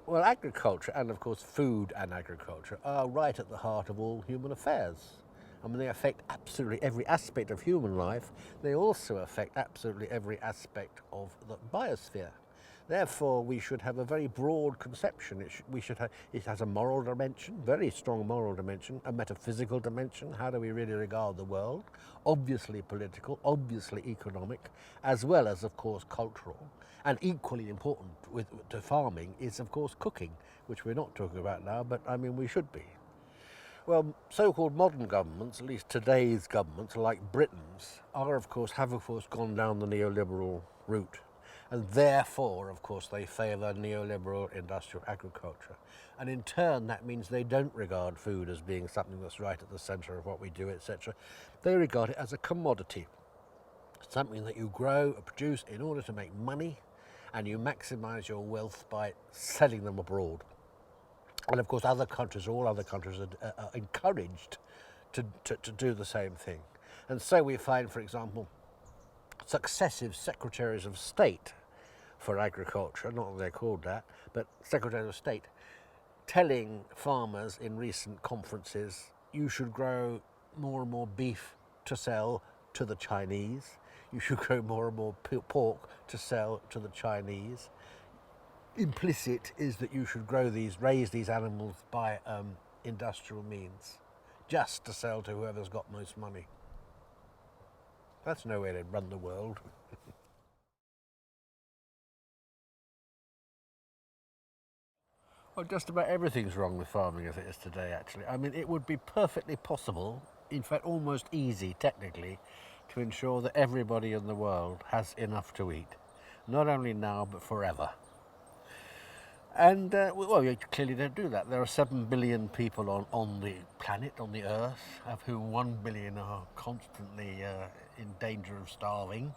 Well, agriculture and, of course, food and agriculture are right at the heart of all human affairs. I mean, they affect absolutely every aspect of human life. They also affect absolutely every aspect of the biosphere. Therefore, we should have a very broad conception. It has a moral dimension, very strong moral dimension, a metaphysical dimension. How do we really regard the world? Obviously political, obviously economic, as well as, of course, cultural. And equally important to farming is, of course, cooking, which we're not talking about now, but I mean, we should be. Well, so-called modern governments, at least today's governments, like Britain's, have of course gone down the neoliberal route. And therefore, of course, they favour neoliberal industrial agriculture. And in turn, that means they don't regard food as being something that's right at the centre of what we do, etc. They regard it as a commodity, something that you grow or produce in order to make money, and you maximise your wealth by selling them abroad. And of course, all other countries are encouraged to do the same thing. And so we find, for example, successive secretaries of state for agriculture, not that they're called that, but secretaries of state, telling farmers in recent conferences, you should grow more and more beef to sell to the Chinese, you should grow more and more pork to sell to the Chinese. Implicit is that you should raise these animals by industrial means, just to sell to whoever's got most money. That's no way to run the world. Well, just about everything's wrong with farming as it is today, actually. I mean, it would be perfectly possible, in fact almost easy technically, to ensure that everybody in the world has enough to eat. Not only now, but forever. And, well, you clearly don't do that. There are 7 billion people on the planet, on the Earth, of whom 1 billion are constantly in danger of starving.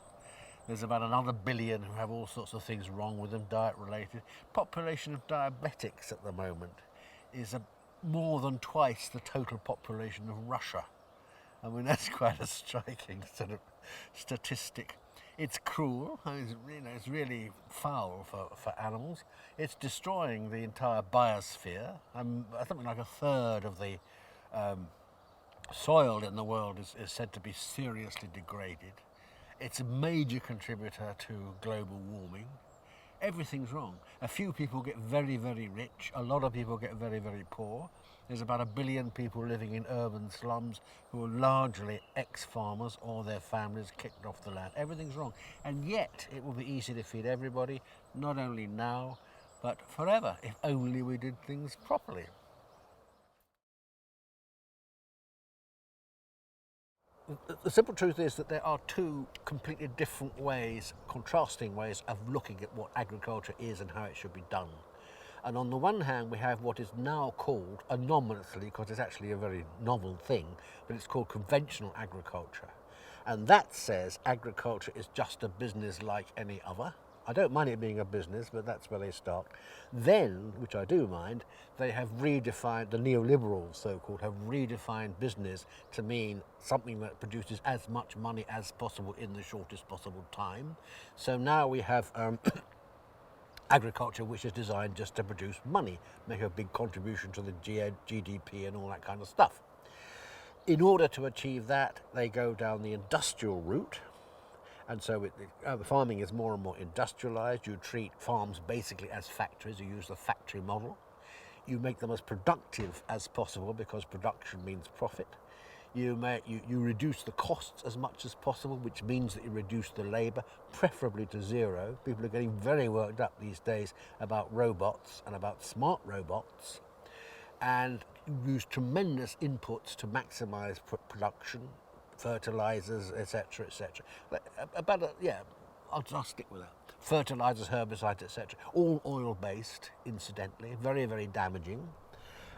There's about another billion who have all sorts of things wrong with them, diet-related. Population of diabetics at the moment is more than twice the total population of Russia. I mean, that's quite a striking sort of statistic. It's cruel, it's really foul for animals. It's destroying the entire biosphere. Something like a third of the soil in the world is said to be seriously degraded. It's a major contributor to global warming. Everything's wrong. A few people get very, very rich. A lot of people get very, very poor. There's about 1 billion people living in urban slums who are largely ex-farmers or their families kicked off the land. Everything's wrong. And yet it will be easy to feed everybody, not only now, but forever, if only we did things properly. The simple truth is that there are two completely different ways, contrasting ways of looking at what agriculture is and how it should be done. And on the one hand, we have what is now called, anonymously, because it's actually a very novel thing, but it's called conventional agriculture. And that says agriculture is just a business like any other. I don't mind it being a business, but that's where they start. Then, which I do mind, they have redefined, the neoliberals so-called, have redefined business to mean something that produces as much money as possible in the shortest possible time. So now we have agriculture which is designed just to produce money, make a big contribution to the GDP and all that kind of stuff. In order to achieve that, they go down the industrial route. And so farming is more and more industrialized. You treat farms basically as factories. You use the factory model. You make them as productive as possible because production means profit. You reduce the costs as much as possible, which means that you reduce the labour, preferably to zero. People are getting very worked up these days about robots and about smart robots. And you use tremendous inputs to maximise production, fertilizers, etc., etc. I'll stick with that. Fertilizers, herbicides, etc. All oil-based, incidentally, very, very damaging.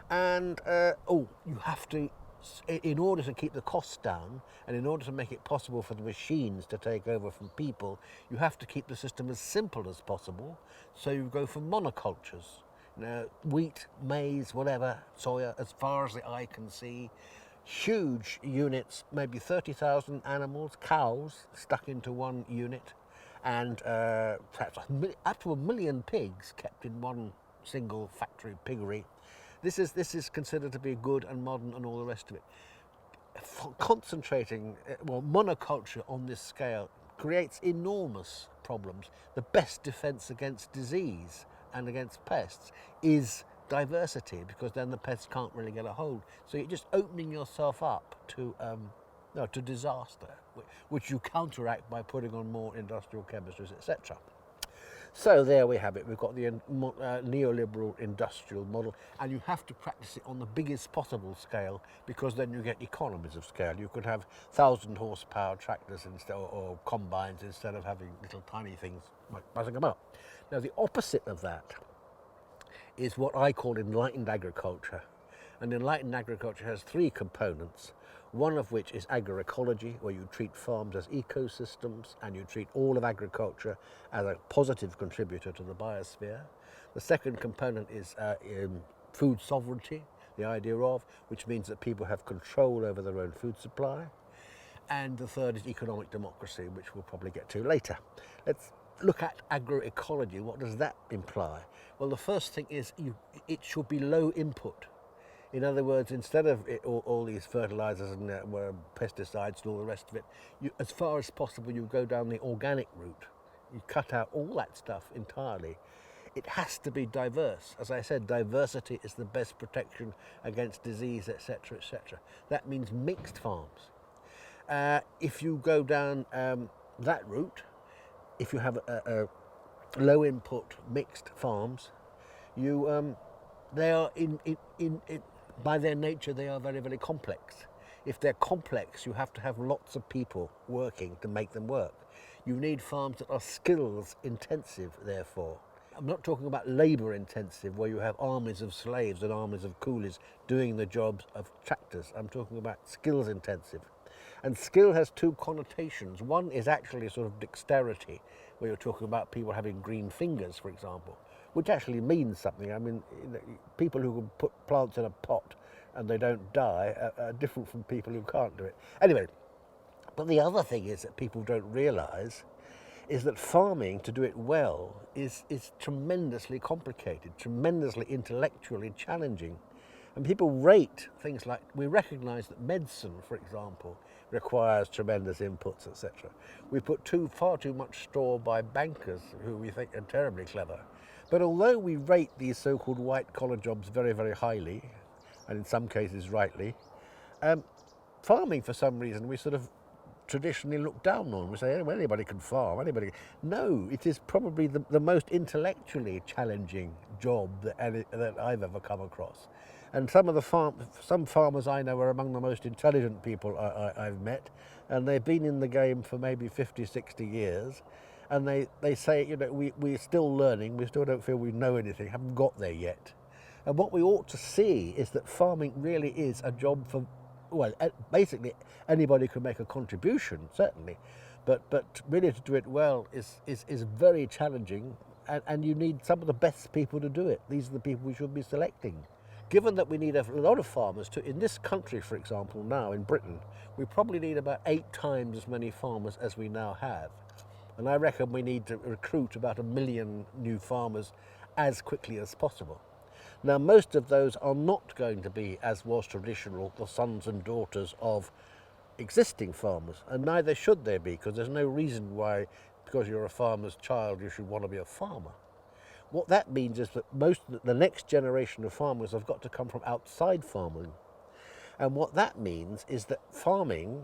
And you have to, in order to keep the costs down, and in order to make it possible for the machines to take over from people, you have to keep the system as simple as possible. So you go for monocultures, wheat, maize, whatever, soya, as far as the eye can see. Huge units, maybe 30,000 animals, cows, stuck into one unit, and perhaps up to 1 million pigs kept in one single factory piggery. This is considered to be good and modern and all the rest of it. Concentrating, monoculture on this scale creates enormous problems. The best defense against disease and against pests is diversity, because then the pests can't really get a hold. So you're just opening yourself up to disaster, which you counteract by putting on more industrial chemistries, etc. So there we have it. We've got the neoliberal industrial model, and you have to practice it on the biggest possible scale, because then you get economies of scale. You could have 1,000 horsepower tractors instead, or combines, instead of having little tiny things like buzzing about. Now the opposite of that is what I call enlightened agriculture. And enlightened agriculture has three components, one of which is agroecology, where you treat farms as ecosystems and you treat all of agriculture as a positive contributor to the biosphere. The second component is food sovereignty, the idea of, which means that people have control over their own food supply. And the third is economic democracy, which we'll probably get to later. Let's look at agroecology. What does that imply? Well, the first thing is it should be low input. In other words, instead of all these fertilizers and pesticides and all the rest of it, as far as possible, you go down the organic route. You cut out all that stuff entirely. It has to be diverse. As I said, diversity is the best protection against disease, etc., etc. That means mixed farms. If you go down that route, if you have a low input mixed farms, they are by their nature, they are very, very complex. If they're complex, you have to have lots of people working to make them work. You need farms that are skills intensive, therefore. I'm not talking about labour intensive, where you have armies of slaves and armies of coolies doing the jobs of tractors. I'm talking about skills intensive. And skill has two connotations. One is actually sort of dexterity, where you're talking about people having green fingers, for example, which actually means something. I mean, people who can put plants in a pot and they don't die are different from people who can't do it. Anyway, but the other thing is that people don't realise is that farming, to do it well, is tremendously complicated, tremendously intellectually challenging. And people rate things like, we recognise that medicine, for example, requires tremendous inputs, etc. We put far too much store by bankers who we think are terribly clever. But although we rate these so-called white-collar jobs very, very highly, and in some cases rightly, farming, for some reason, we sort of traditionally look down on. We say, well, anybody can farm, anybody. No, it is probably the most intellectually challenging job that I've ever come across. And some farmers I know are among the most intelligent people I've met, and they've been in the game for maybe 50, 60 years. And they say, we're still learning, we still don't feel we know anything, haven't got there yet. And what we ought to see is that farming really is a job for, well, basically anybody can make a contribution, certainly, but really to do it well is very challenging, and you need some of the best people to do it. These are the people we should be selecting. Given that we need a lot of farmers in this country, for example, now in Britain, we probably need about 8 times as many farmers as we now have. And I reckon we need to recruit about 1 million new farmers as quickly as possible. Now, most of those are not going to be, as was traditional, the sons and daughters of existing farmers, and neither should they be, because there's no reason why, because you're a farmer's child, you should want to be a farmer. What that means is that the next generation of farmers have got to come from outside farming. And what that means is that farming,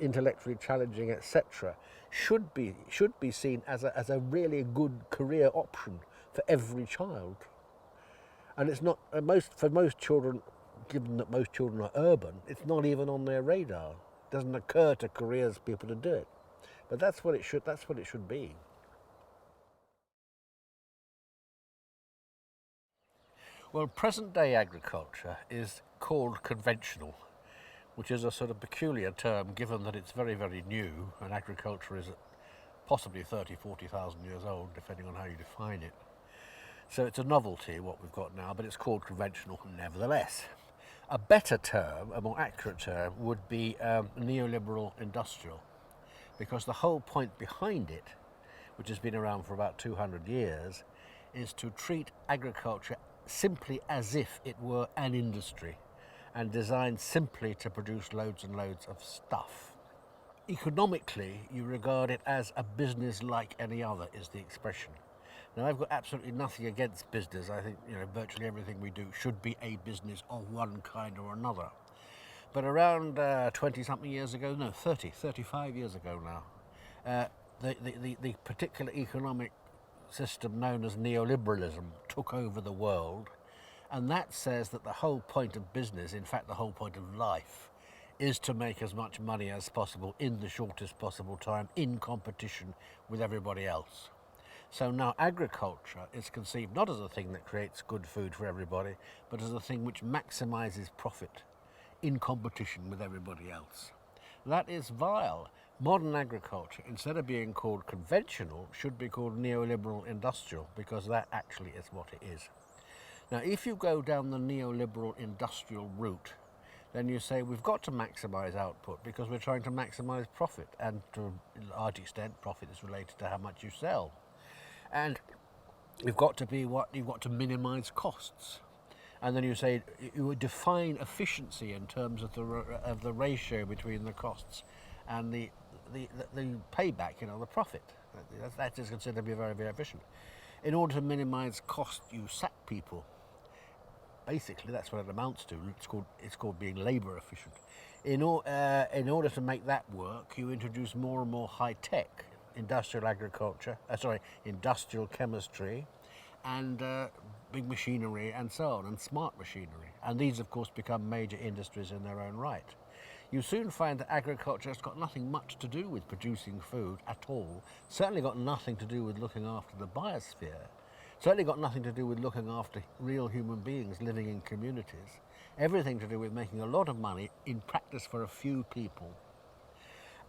intellectually challenging, etc., should be seen as a really good career option for every child. And it's not for most children, given that most children are urban, it's not even on their radar. It doesn't occur to careers people to do it. But that's what it should be. Well, present-day agriculture is called conventional, which is a sort of peculiar term given that it's very, very new, and agriculture is possibly 30,000, 40,000 years old, depending on how you define it. So it's a novelty, what we've got now, but it's called conventional nevertheless. A better term, a more accurate term, would be neoliberal industrial, because the whole point behind it, which has been around for about 200 years, is to treat agriculture simply as if it were an industry and designed simply to produce loads and loads of stuff. Economically, you regard it as a business like any other, is the expression. Now, I've got absolutely nothing against business. I think, virtually everything we do should be a business of one kind or another. But around 20-something years ago, no, 35 years ago now, the particular economic system known as neoliberalism took over the world, and that says that the whole point of business, in fact the whole point of life, is to make as much money as possible in the shortest possible time in competition with everybody else. So now agriculture is conceived not as a thing that creates good food for everybody, but as a thing which maximizes profit in competition with everybody else. That is vile. Modern agriculture, instead of being called conventional, should be called neoliberal industrial, because that actually is what it is. Now, if you go down the neoliberal industrial route, then you say we've got to maximize output because we're trying to maximize profit, and to a large extent profit is related to how much you sell. And you've got to minimize costs. And then you say you would define efficiency in terms of the ratio between the costs and the payback, the profit. That is considered to be very, very efficient. In order to minimize cost, you sack people. Basically, that's what it amounts to. It's called being labor efficient. In order to make that work, you introduce more and more high-tech industrial agriculture, industrial chemistry, and big machinery and so on, and smart machinery. And these, of course, become major industries in their own right. You soon find that agriculture has got nothing much to do with producing food at all, certainly got nothing to do with looking after the biosphere, certainly got nothing to do with looking after real human beings living in communities, everything to do with making a lot of money in practice for a few people,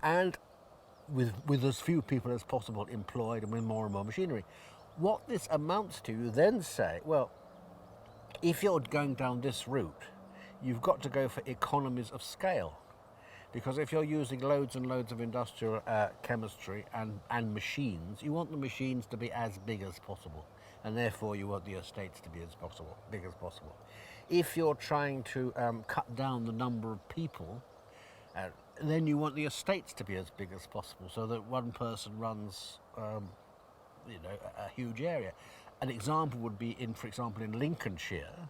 and with as few people as possible employed and with more and more machinery. What this amounts to, you then say, well, if you're going down this route, you've got to go for economies of scale. Because if you're using loads and loads of industrial chemistry and machines, you want the machines to be as big as possible. And therefore you want the estates to be big as possible. If you're trying to cut down the number of people, then you want the estates to be as big as possible, so that one person runs a huge area. An example would be for example, in Lincolnshire,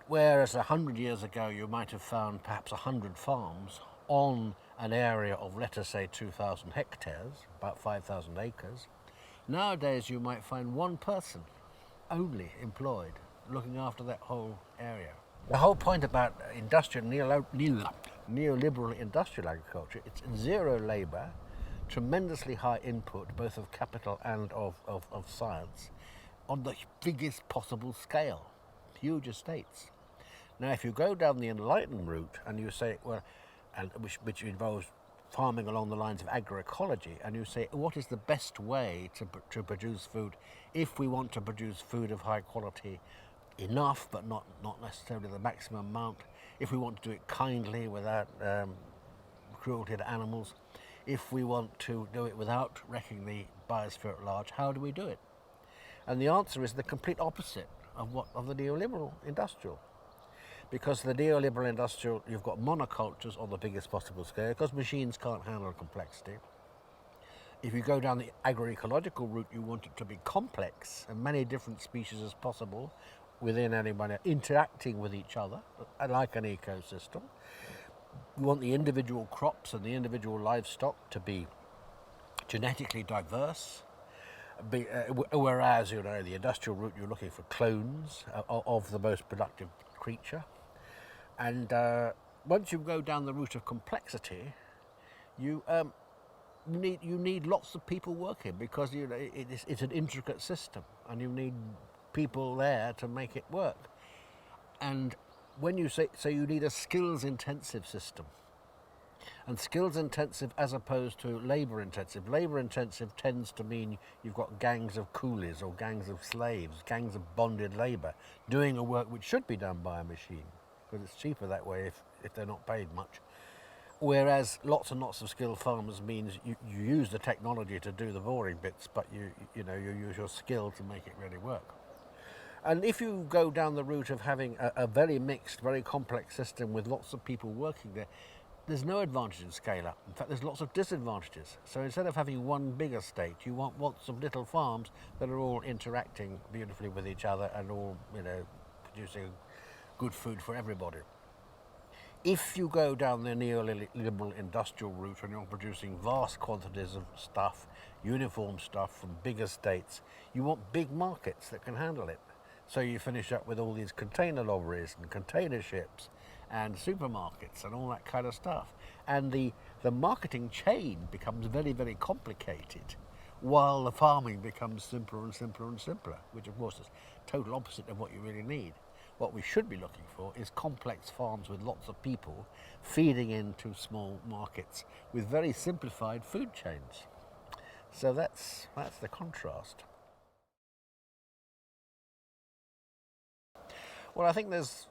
whereas 100 years ago you might have found perhaps 100 farms on an area of, let us say, 2,000 hectares, about 5,000 acres. Nowadays you might find one person only employed looking after that whole area. The whole point about neoliberal industrial agriculture, it's zero labour, tremendously high input, both of capital and of science, on the biggest possible scale, huge estates. Now, if you go down the Enlightened route and you say, well, and which involves farming along the lines of agroecology, and you say, what is the best way to produce food if we want to produce food of high quality, enough but not necessarily the maximum amount, if we want to do it kindly without cruelty to animals, if we want to do it without wrecking the biosphere at large, how do we do it? And the answer is the complete opposite of the neoliberal industrial. Because the neoliberal industrial, you've got monocultures on the biggest possible scale, because machines can't handle complexity. If you go down the agroecological route, you want it to be complex and many different species as possible within anyone interacting with each other, like an ecosystem. You want the individual crops and the individual livestock to be genetically diverse, whereas the industrial route, you're looking for clones of the most productive creature. And once you go down the route of complexity, you need lots of people working, because it's an intricate system, and you need people there to make it work. And when you say, so you need a skills-intensive system. And skills-intensive as opposed to labour-intensive. Labour-intensive tends to mean you've got gangs of coolies or gangs of slaves, gangs of bonded labour, doing a work which should be done by a machine, because it's cheaper that way if they're not paid much. Whereas lots and lots of skilled farmers means you use the technology to do the boring bits, but you use your skill to make it really work. And if you go down the route of having a very mixed, very complex system with lots of people working there, there's no advantage in scale up. In fact, there's lots of disadvantages. So instead of having one big estate, you want lots of little farms that are all interacting beautifully with each other and all, producing good food for everybody. If you go down the neoliberal industrial route and you're producing vast quantities of stuff, uniform stuff from big estates, you want big markets that can handle it. So you finish up with all these container lorries and container ships and supermarkets and all that kind of stuff. And the marketing chain becomes very, very complicated while the farming becomes simpler and simpler and simpler, which of course is total opposite of what you really need. What we should be looking for is complex farms with lots of people feeding into small markets with very simplified food chains. So that's the contrast. Well, I think there's,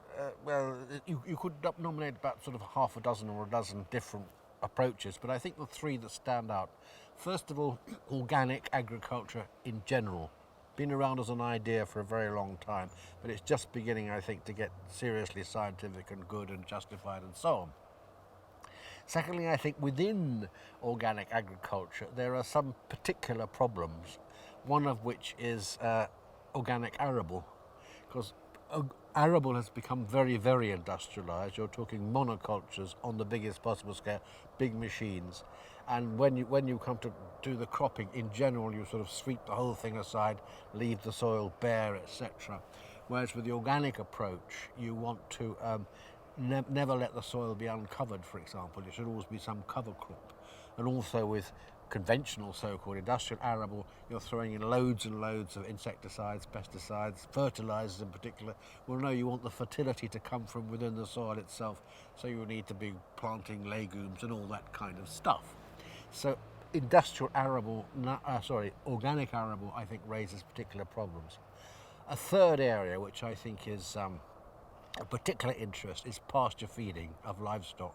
you could nominate about sort of half a dozen or a dozen different approaches, but I think the three that stand out, first of all, organic agriculture in general. Been around as an idea for a very long time, but it's just beginning, I think, to get seriously scientific and good and justified and so on. Secondly, I think within organic agriculture there are some particular problems, one of which is organic arable, because arable has become very, very industrialized. You're talking monocultures on the biggest possible scale, big machines. And when you come to do the cropping, in general, you sort of sweep the whole thing aside, leave the soil bare, etc. Whereas with the organic approach, you want to never let the soil be uncovered, for example. There should always be some cover crop. And also with conventional so-called industrial arable, you're throwing in loads and loads of insecticides, pesticides, fertilizers in particular. Well, no, you want the fertility to come from within the soil itself, so you need to be planting legumes and all that kind of stuff. So organic arable, I think, raises particular problems. A third area, which I think is of particular interest, is pasture feeding of livestock.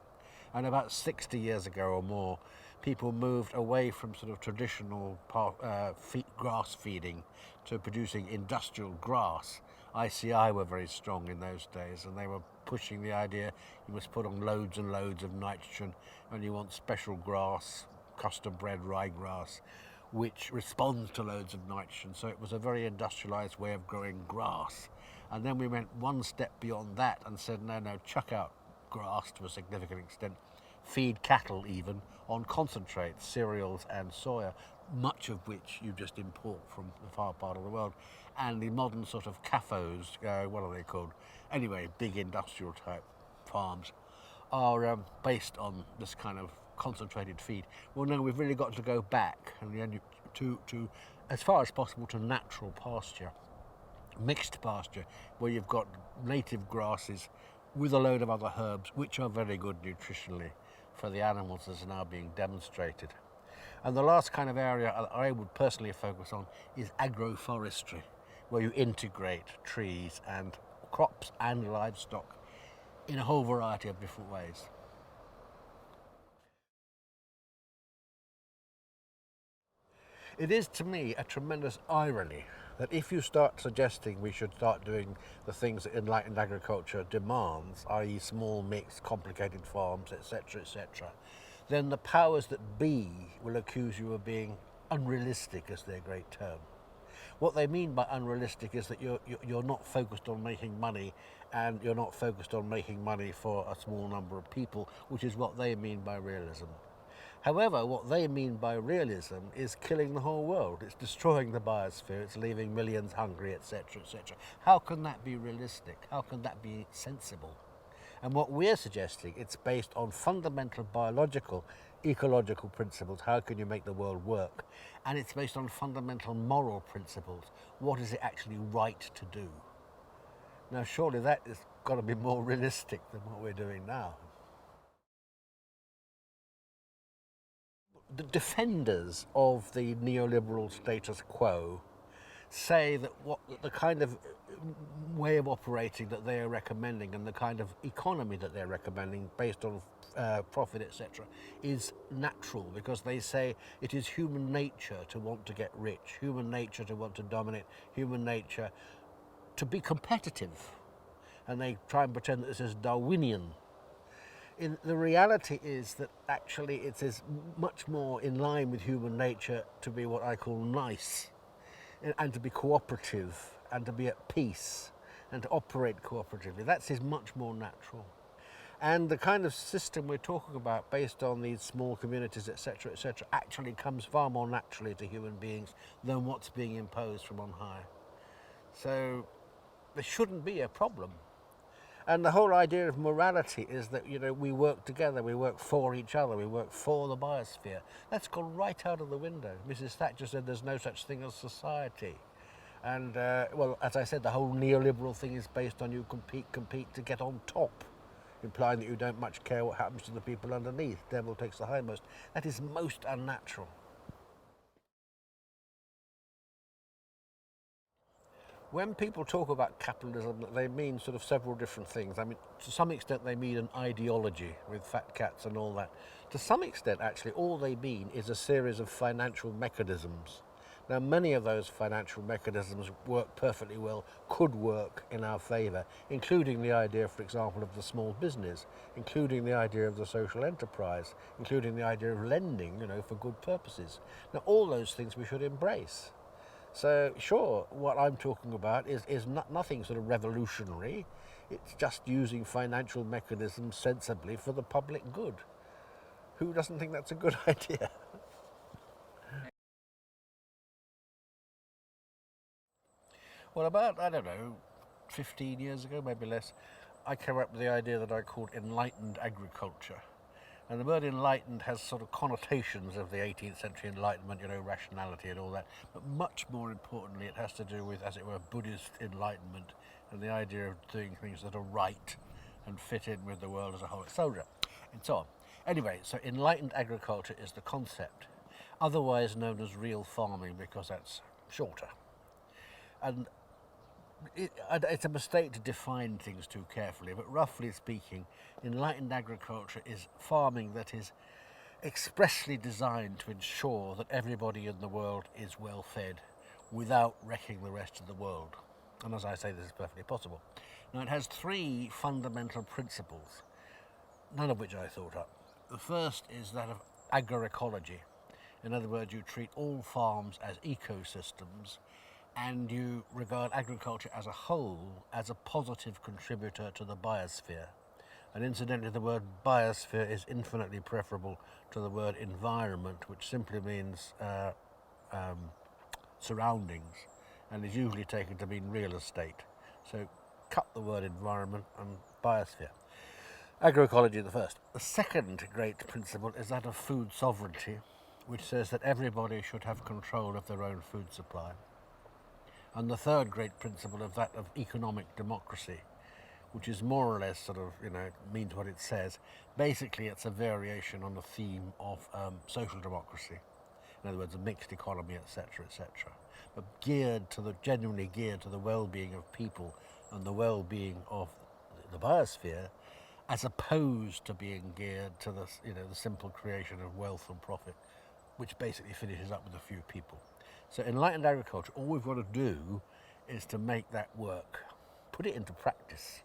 And about 60 years ago or more, people moved away from sort of traditional grass feeding to producing industrial grass. ICI were very strong in those days, and they were pushing the idea you must put on loads and loads of nitrogen, and you want special grass, custom-bred ryegrass, which responds to loads of nitrogen. So it was a very industrialized way of growing grass. And then we went one step beyond that and said, no, chuck out grass to a significant extent, feed cattle even on concentrates, cereals and soya, much of which you just import from the far part of the world. And the modern sort of CAFOs, what are they called? Anyway, big industrial type farms are based on this kind of concentrated feed. Well, no, we've really got to go back and to as far as possible to natural pasture, mixed pasture, where you've got native grasses with a load of other herbs, which are very good nutritionally for the animals, as are now being demonstrated. And the last kind of area I would personally focus on is agroforestry, where you integrate trees and crops and livestock in a whole variety of different ways. It is, to me, a tremendous irony that if you start suggesting we should start doing the things that enlightened agriculture demands, i.e. small, mixed, complicated farms, etc., then the powers that be will accuse you of being unrealistic, as their great term. What they mean by unrealistic is that you're not focused on making money, and you're not focused on making money for a small number of people, which is what they mean by realism. However, what they mean by realism is killing the whole world. It's destroying the biosphere, it's leaving millions hungry, etc., etc. How can that be realistic? How can that be sensible? And what we're suggesting, it's based on fundamental biological, ecological principles. How can you make the world work? And it's based on fundamental moral principles. What is it actually right to do? Now, surely that has got to be more realistic than what we're doing now. The defenders of the neoliberal status quo say that the kind of way of operating that they are recommending and the kind of economy that they're recommending based on profit, etc., is natural, because they say it is human nature to want to get rich, human nature to want to dominate, human nature to be competitive. And they try and pretend that this is Darwinian. The reality is that actually it is much more in line with human nature to be what I call nice, and to be cooperative, and to be at peace, and to operate cooperatively. That is much more natural. And the kind of system we're talking about, based on these small communities, etc., actually comes far more naturally to human beings than what's being imposed from on high. So there shouldn't be a problem. And the whole idea of morality is that, we work together, we work for each other, we work for the biosphere. That's gone right out of the window. Mrs. Thatcher said there's no such thing as society. And, well, as I said, the whole neoliberal thing is based on you compete to get on top, implying that you don't much care what happens to the people underneath. Devil takes the hindmost. That is most unnatural. When people talk about capitalism, they mean sort of several different things. I mean, to some extent they mean an ideology with fat cats and all that. To some extent, actually, all they mean is a series of financial mechanisms. Now, many of those financial mechanisms work perfectly well, could work in our favour, including the idea, for example, of the small business, including the idea of the social enterprise, including the idea of lending, for good purposes. Now, all those things we should embrace. So, sure, what I'm talking about is nothing sort of revolutionary. It's just using financial mechanisms sensibly for the public good. Who doesn't think that's a good idea? Well, about, 15 years ago, maybe less, I came up with the idea that I called Enlightened Agriculture. And the word enlightened has sort of connotations of the 18th century Enlightenment, rationality and all that. But much more importantly, it has to do with, as it were, Buddhist enlightenment and the idea of doing things that are right and fit in with the world as a whole, etc. and so on. Anyway, so enlightened agriculture is the concept, otherwise known as real farming, because that's shorter. And it's a mistake to define things too carefully, but roughly speaking, enlightened agriculture is farming that is expressly designed to ensure that everybody in the world is well fed without wrecking the rest of the world. And as I say, this is perfectly possible. Now, it has three fundamental principles, none of which I thought up. The first is that of agroecology. In other words, you treat all farms as ecosystems, and you regard agriculture as a whole as a positive contributor to the biosphere. And incidentally, the word biosphere is infinitely preferable to the word environment, which simply means surroundings, and is usually taken to mean real estate. So cut the word environment and biosphere. Agroecology the first. The second great principle is that of food sovereignty, which says that everybody should have control of their own food supply. And the third great principle of that of economic democracy, which is more or less sort of, means what it says. Basically, it's a variation on the theme of social democracy. In other words, a mixed economy, etc., but genuinely geared to the well-being of people and the well-being of the biosphere, as opposed to being geared to the simple creation of wealth and profit, which basically finishes up with a few people. So enlightened agriculture, all we've got to do is to make that work, put it into practice.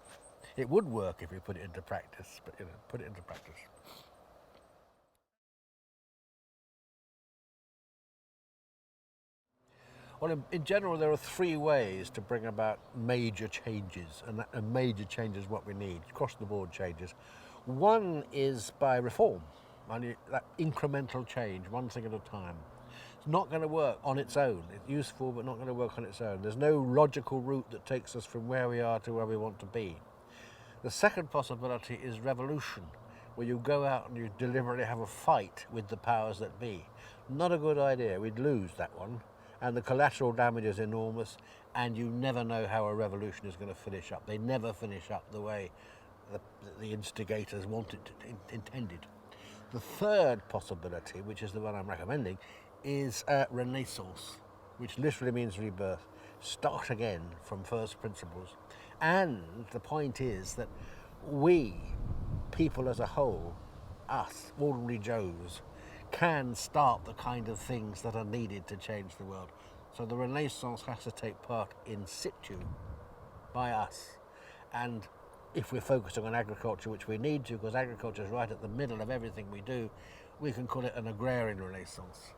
It would work if we put it into practice, but put it into practice. Well, in general, there are three ways to bring about major changes, and major change is what we need, across-the-board changes. One is by reform, that incremental change, one thing at a time. It's not going to work on its own. It's useful, but not going to work on its own. There's no logical route that takes us from where we are to where we want to be. The second possibility is revolution, where you go out and you deliberately have a fight with the powers that be. Not a good idea. We'd lose that one. And the collateral damage is enormous, and you never know how a revolution is going to finish up. They never finish up the way the instigators intended. The third possibility, which is the one I'm recommending, is renaissance, which literally means rebirth. Start again from first principles. And the point is that we, people as a whole, us, ordinary Joes, can start the kind of things that are needed to change the world. So the Renaissance has to take part in situ by us. And if we're focusing on agriculture, which we need to, because agriculture is right at the middle of everything we do, we can call it an agrarian Renaissance.